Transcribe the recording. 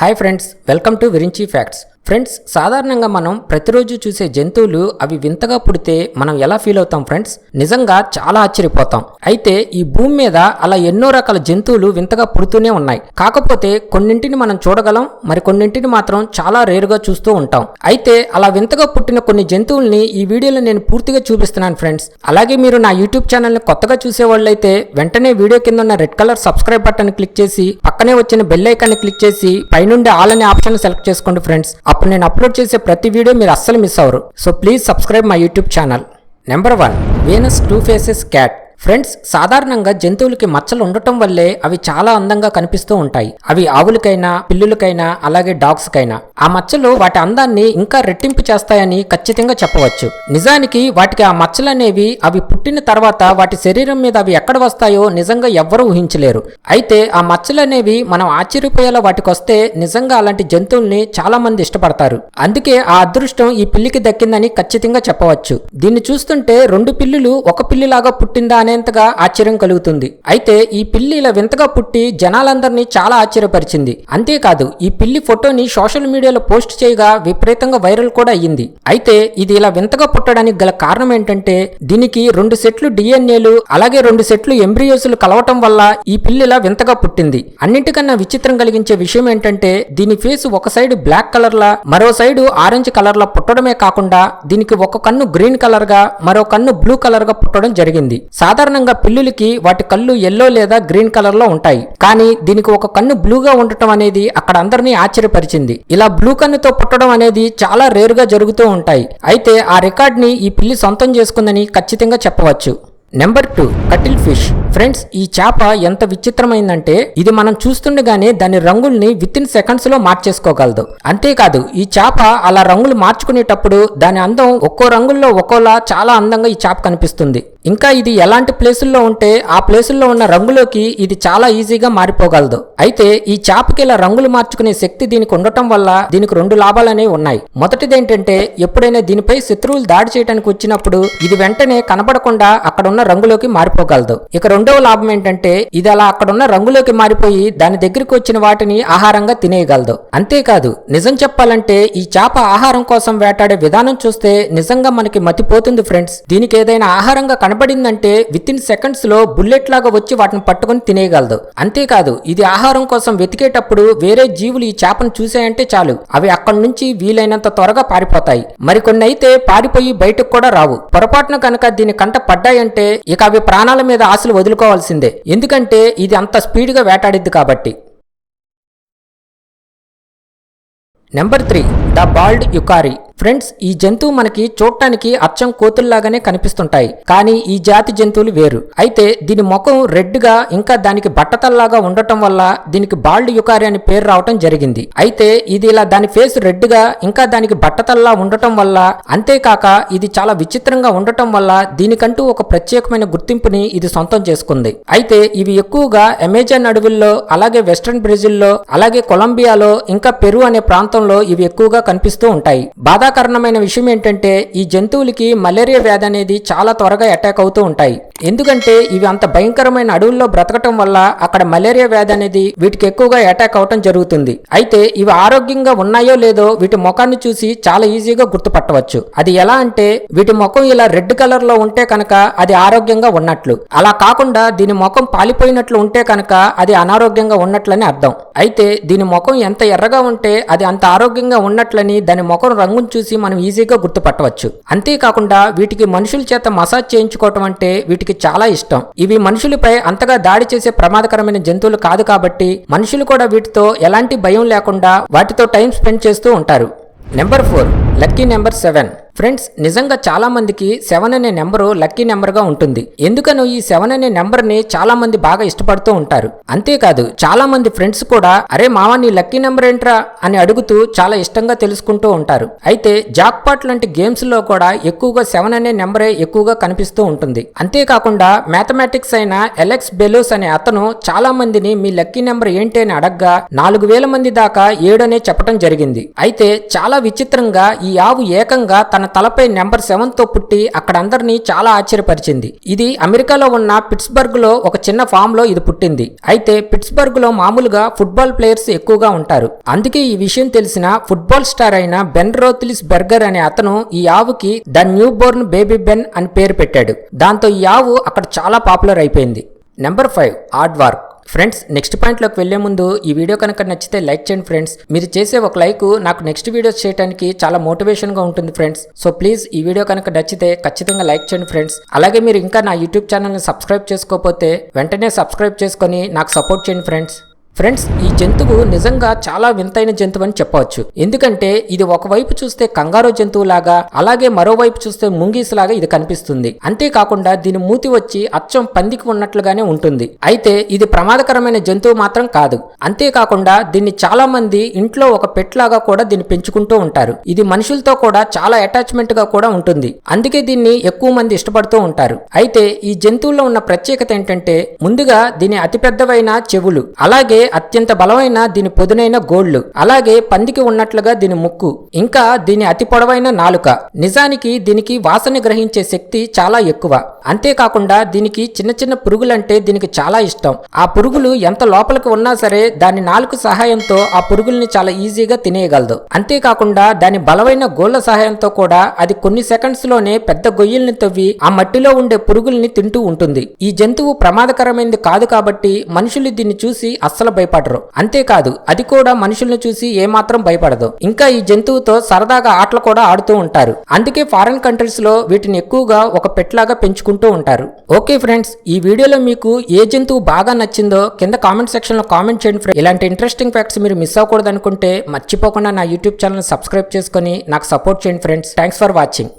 Hi friends, welcome to Virinchi facts. Friends, సాధారణంగా మనం ప్రతిరోజు చూసే జంతువులు అవి వింతగా పుడితే మనం ఎలా ఫీల్ అవుతాం ఫ్రెండ్స్? నిజంగా చాలా ఆశ్చర్యపోతాం. అయితే ఈ భూమి మీద అలా ఎన్నో రకాల జంతువులు వింతగా పుడుతూనే ఉన్నాయి. కాకపోతే కొన్నింటిని మనం చూడగలం, మరి కొన్నింటిని మాత్రం చాలా రేరుగా చూస్తూ ఉంటాం. అయితే అలా వింతగా పుట్టిన కొన్ని జంతువుల్ని ఈ వీడియోలో నేను పూర్తిగా చూపిస్తున్నాను ఫ్రెండ్స్. అలాగే మీరు నా యూట్యూబ్ ఛానల్ని కొత్తగా చూసేవాళ్ళైతే వెంటనే వీడియో కింద ఉన్న red colour subscribe button click చేసి పక్కనే వచ్చిన బెల్ ఐకాన్ క్లిక్ చేసి పైనుండి ఆల్ అనే ఆప్షన్ సెలెక్ట్ చేసుకోండి ఫ్రెండ్స్. అప్పుడు నేను అప్లోడ్ చేసే ప్రతి వీడియో మీరు అస్సలు మిస్ అవ్వరు. So please subscribe my YouTube channel. Number 1, Venus two faces cat. Friends, సాధారణంగా జంతువులకి మచ్చలు ఉండటం వల్లే అవి చాలా అందంగా కనిపిస్తూ ఉంటాయి. అవి ఆవులకైనా పిల్లులకైనా అలాగే డాగ్స్ కైనా ఆ మచ్చలు వాటి అందాన్ని ఇంకా రెట్టింపు చేస్తాయని ఖచ్చితంగా చెప్పవచ్చు. నిజానికి వాటికి ఆ మచ్చలు అనేవి అవి పుట్టిన తర్వాత వాటి శరీరం మీద అవి ఎక్కడ వస్తాయో నిజంగా ఎవ్వరూ ఊహించలేరు. అయితే ఆ మచ్చలు అనేవి మనం ఆశ్చర్యపోయేలా వాటికి వస్తే నిజంగా అలాంటి జంతువుల్ని చాలా మంది ఇష్టపడతారు. అందుకే ఆ అదృష్టం ఈ పిల్లికి దక్కిందని ఖచ్చితంగా చెప్పవచ్చు. దీన్ని చూస్తుంటే 2 పిల్లులు ఒక పిల్లిలాగా పుట్టిందా అనేంతగా ఆశ్చర్యం కలుగుతుంది. అయితే ఈ పిల్లి ఇలా వింతగా పుట్టి జనాలందరినీ చాలా ఆశ్చర్యపరిచింది. అంతేకాదు ఈ పిల్లి ఫోటోని సోషల్ మీడియాలో పోస్ట్ చేయగా విపరీతంగా వైరల్ కూడా అయ్యింది. అయితే ఇది ఇలా వింతగా పుట్టడానికి గల కారణం ఏంటంటే దీనికి 2 సెట్లు డిఎన్ఏలు అలాగే 2 సెట్లు ఎంబ్రియోస్లు కలవటం వల్ల ఈ పిల్లి ఇలా వింతగా పుట్టింది. అన్నింటికన్నా విచిత్రం కలిగించే విషయం ఏంటంటే దీని ఫేస్ ఒక సైడ్ బ్లాక్ కలర్ లా మరో సైడ్ ఆరెంజ్ కలర్ లా పుట్టడమే కాకుండా దీనికి ఒక కన్ను గ్రీన్ కలర్ గా మరో కన్ను బ్లూ కలర్ గా పుట్టడం జరిగింది. సాధారణంగా పిల్లులకి వాటి కళ్ళు ఎల్లో లేదా గ్రీన్ కలర్ లో ఉంటాయి. కానీ దీనికి ఒక కన్ను బ్లూగా ఉండటం అనేది అక్కడ అందరినీ ఆశ్చర్యపరిచింది. ఇలా బ్లూ కన్నుతో పుట్టడం అనేది చాలా రేరుగా జరుగుతూ ఉంటాయి. అయితే ఆ రికార్డ్ ని ఈ పిల్లి సొంతం చేసుకుందని ఖచ్చితంగా చెప్పవచ్చు. Number 2, కటిల్ fish. ఫ్రెండ్స్, ఈ చేప ఎంత విచిత్రమైందంటే ఇది మనం చూస్తుండగానే దాని రంగుల్ని విత్ ఇన్ సెకండ్స్ లో మార్చేసుకోగలదు. అంతేకాదు ఈ చేప అలా రంగులు మార్చుకునేటప్పుడు దాని అందం ఒక్కో రంగుల్లో ఒక్కోలా చాలా అందంగా ఈ చేప కనిపిస్తుంది. ఇంకా ఇది ఎలాంటి ప్లేసుల్లో ఉంటే ఆ ప్లేసుల్లో ఉన్న రంగులోకి ఇది చాలా ఈజీగా మారిపోగలదు. అయితే ఈ చేపకి ఇలా రంగులు మార్చుకునే శక్తి దీనికి ఉండటం వల్ల దీనికి 2 లాభాలనేవి ఉన్నాయి. మొదటిదేంటంటే ఎప్పుడైనా దీనిపై శత్రువులు దాడి చేయడానికి వచ్చినప్పుడు ఇది వెంటనే కనబడకుండా అక్కడున్న రంగులోకి మారిపోగలదు. ఇక రెండవ లాభం ఏంటంటే ఇది అలా అక్కడున్న రంగులోకి మారిపోయి దాని దగ్గరికి వచ్చిన వాటిని ఆహారంగా తినేయగలదు. అంతేకాదు నిజం చెప్పాలంటే ఈ చేప ఆహారం కోసం వేటాడే విధానం చూస్తే నిజంగా మనకి మతిపోతుంది ఫ్రెండ్స్. దీనికి ఏదైనా ఆహారంగా కనబడిందంటే విత్ ఇన్ సెకండ్స్ లో బుల్లెట్ లాగా వచ్చి వాటిని పట్టుకుని తినేయగలదు. అంతేకాదు ఇది ఆహారం కోసం వెతికేటప్పుడు వేరే జీవులు ఈ చేపను చూసాయంటే చాలు అవి అక్కడి నుంచి వీలైనంత త్వరగా పారిపోతాయి. మరికొన్ని అయితే పారిపోయి బయటకు కూడా రావు. పొరపాటున కనుక దీని కంట పడ్డాయంటే ఇక అవి ప్రాణాల మీద ఆశలు వదులుకోవాల్సిందే. ఎందుకంటే ఇది అంత స్పీడ్గా వేటాడిద్ది కాబట్టి. Number 3, the bald uakari. Friends, ఈ జంతువు మనకి చూడటానికి అచ్చం కోతుల్లాగానే కనిపిస్తుంటాయి. కానీ ఈ జాతి జంతువులు వేరు. అయితే దీని ముఖం రెడ్ గా ఇంకా దానికి బట్టతల్లాగా ఉండటం వల్ల దీనికి బాల్డ్ యుకారి అని పేరు రావటం జరిగింది. అయితే ఇది ఇలా దాని ఫేస్ రెడ్ గా ఇంకా దానికి బట్టతల్లా ఉండటం వల్ల అంతేకాక ఇది చాలా విచిత్రంగా ఉండటం వల్ల దీనికంటూ ఒక ప్రత్యేకమైన గుర్తింపుని ఇది సొంతం చేసుకుంది. అయితే ఇవి ఎక్కువగా అమెజాన్ అడవుల్లో అలాగే వెస్ట్రన్ బ్రెజిల్లో అలాగే కొలంబియాలో ఇంకా పెరు అనే ప్రాంతంలో ఇవి ఎక్కువగా కనిపిస్తూ ఉంటాయి. బాధాకరణమైన విషయం ఏంటంటే ఈ జంతువులకి మలేరియా వ్యాధి అనేది చాలా త్వరగా అటాక్ అవుతూ ఉంటాయి. ఎందుకంటే ఇవి అంత భయంకరమైన అడవుల్లో బ్రతకటం వల్ల అక్కడ మలేరియా వ్యాధి అనేది వీటికి ఎక్కువగా అటాక్ అవటం జరుగుతుంది. అయితే ఇవి ఆరోగ్యంగా ఉన్నాయో లేదో వీటి ముఖాన్ని చూసి చాలా ఈజీగా గుర్తుపట్టవచ్చు. అది ఎలా అంటే వీటి ముఖం ఇలా రెడ్ కలర్ లో ఉంటే కనుక అది ఆరోగ్యంగా ఉన్నట్లు, అలా కాకుండా దీని ముఖం పాలిపోయినట్లు ఉంటే కనుక అది అనారోగ్యంగా ఉన్నట్లని అర్థం. అయితే దీని ముఖం ఎంత ఎర్రగా ఉంటే అది అంత ఆరోగ్యంగా ఉన్నట్లని దాని ముఖం రంగును చూసి మనం ఈజీగా గుర్తుపట్టవచ్చు. అంతేకాకుండా వీటికి మనుషుల చేత మసాజ్ చేయించుకోవటం అంటే వీటికి చాలా ఇష్టం. ఇవి మనుషులపై అంతగా దాడి చేసే ప్రమాదకరమైన జంతువులు కాదు కాబట్టి మనుషులు కూడా వీటితో ఎలాంటి భయం లేకుండా వాటితో టైం స్పెండ్ చేస్తూ ఉంటారు. Number 4, lucky number 7. ఫ్రెండ్స్, నిజంగా చాలా మందికి 7 అనే నెంబరు లక్కీ నెంబర్ గా ఉంటుంది. ఎందుకనో ఈ 7 అనే నెంబర్ ని చాలా మంది బాగా ఇష్టపడుతూ ఉంటారు. అంతేకాదు చాలా మంది ఫ్రెండ్స్ కూడా అరే మావా నీ లక్కీ నెంబర్ ఏంట్రా అని అడుగుతూ చాలా ఇష్టంగా తెలుసుకుంటూ ఉంటారు. అయితే జాక్పాట్ లాంటి గేమ్స్ లో కూడా ఎక్కువగా 7 అనే నెంబరే ఎక్కువగా కనిపిస్తూ ఉంటుంది. అంతేకాకుండా మ్యాథమెటిక్స్ అయిన ఎలెక్స్ బెలోస్ అనే అతను చాలా మందిని మీ లక్కీ నెంబర్ ఏంటి అని అడగ్గా 4000 మంది దాకా 7 అనే చెప్పడం జరిగింది. అయితే చాలా విచిత్రంగా ఈ ఆవు ఏకంగా తన తలపై నెంబర్ 7తో పుట్టి అక్కడ అందరినీ చాలా ఆశ్చర్యపరిచింది. ఇది అమెరికాలో ఉన్న పిట్స్బర్గ్ లో ఒక చిన్న ఫామ్ లో ఇది పుట్టింది. అయితే పిట్స్బర్గ్ లో మామూలుగా ఫుట్బాల్ ప్లేయర్స్ ఎక్కువగా ఉంటారు. అందుకే ఈ విషయం తెలిసిన ఫుట్బాల్ స్టార్ అయిన బెన్ రోథ్లిస్బెర్గర్ అనే అతను ఈ ఆవుకి the new Born baby Ben అని పేరు పెట్టాడు. దాంతో ఈ ఆవు అక్కడ చాలా పాపులర్ అయిపోయింది. నెంబర్ 5 ఆడ్వార్క్. ఫ్రెండ్స్, నెక్స్ట్ పాయింట్లోకి వెళ్లే ముందు ఈ వీడియో కనుక నచ్చితే లైక్ చేయండి ఫ్రెండ్స్. మీరు చేసే ఒక లైక్ నాకు నెక్స్ట్ వీడియోస్ చేయడానికి చాలా మోటివేషన్గా ఉంటుంది ఫ్రెండ్స్. సో ప్లీజ్ ఈ వీడియో కనుక నచ్చితే ఖచ్చితంగా లైక్ చేయండి ఫ్రెండ్స్. అలాగే మీరు ఇంకా నా యూట్యూబ్ ఛానల్ని సబ్స్క్రైబ్ చేసుకోకపోతే వెంటనే సబ్స్క్రైబ్ చేసుకొని నాకు సపోర్ట్ చేయండి ఫ్రెండ్స్. ఫ్రెండ్స్, ఈ జంతువు నిజంగా చాలా వింతైన జంతువు అని చెప్పవచ్చు. ఎందుకంటే ఇది ఒకవైపు చూస్తే కంగారో జంతువులాగా, అలాగే మరోవైపు చూస్తే ముంగీసులాగా ఇది కనిపిస్తుంది. అంతేకాకుండా దీని మూతి వచ్చి అచ్చం పందికి ఉన్నట్లుగానే ఉంటుంది. అయితే ఇది ప్రమాదకరమైన జంతువు మాత్రం కాదు. అంతేకాకుండా దీన్ని చాలా మంది ఇంట్లో ఒక పెట్ లాగా కూడా దీన్ని పెంచుకుంటూ ఉంటారు. ఇది మనుషులతో కూడా చాలా అటాచ్మెంట్ గా కూడా ఉంటుంది. అందుకే దీన్ని ఎక్కువ మంది ఇష్టపడుతూ ఉంటారు. అయితే ఈ జంతువులో ఉన్న ప్రత్యేకత ఏంటంటే ముందుగా దీని అతిపెద్దవైన చెవులు, అలాగే అత్యంత బలమైన దీని పొదునైన గోళ్లు, అలాగే పందికి ఉన్నట్లుగా దీని ముక్కు, ఇంకా దీని అతి పొడవైన నాలుక. నిజానికి దీనికి వాసన గ్రహించే శక్తి చాలా ఎక్కువ. అంతేకాకుండా దీనికి చిన్న చిన్న పురుగులంటే దీనికి చాలా ఇష్టం. ఆ పురుగులు ఎంత లోపలికి ఉన్నా సరే దాని నాలుక సహాయంతో ఆ పురుగుల్ని చాలా ఈజీగా తినేయగలదు. అంతేకాకుండా దాని బలమైన గోళ్ల సహాయంతో కూడా అది కొన్ని సెకండ్స్ లోనే పెద్ద గొయ్యల్ని తవ్వి ఆ మట్టిలో ఉండే పురుగుల్ని తింటూ ఉంటుంది. ఈ జంతువు ప్రమాదకరమైనది కాదు కాబట్టి మనుషులు దీన్ని చూసి అస్సలు భయపడరు. అంతేకాదు అది కూడా మనుషుల్ని చూసి ఏమాత్రం భయపడదు. ఇంకా ఈ జంతువుతో సరదాగా ఆటలు కూడా ఆడుతూ ఉంటారు. అందుకే ఫారిన్ కంట్రీస్ లో వీటిని ఎక్కువగా ఒక పెట్ లాగా పెంచుకుంటూ ఉంటారు. ఓకే ఫ్రెండ్స్, ఈ వీడియోలో మీకు ఏ జంతువు బాగా నచ్చిందో కింద కామెంట్ సెక్షన్ లో కామెంట్ చేయండి ఫ్రెండ్స్. ఇలాంటి ఇంట్రెస్టింగ్ ఫ్యాక్ట్స్ మీరు మిస్ అవ్వకూడదు అనుకుంటే మర్చిపోకుండా నా యూట్యూబ్ ఛానల్ సబ్స్క్రైబ్ చేసుకొని నాకు సపోర్ట్ చేయండి ఫ్రెండ్స్. Thanks for watching.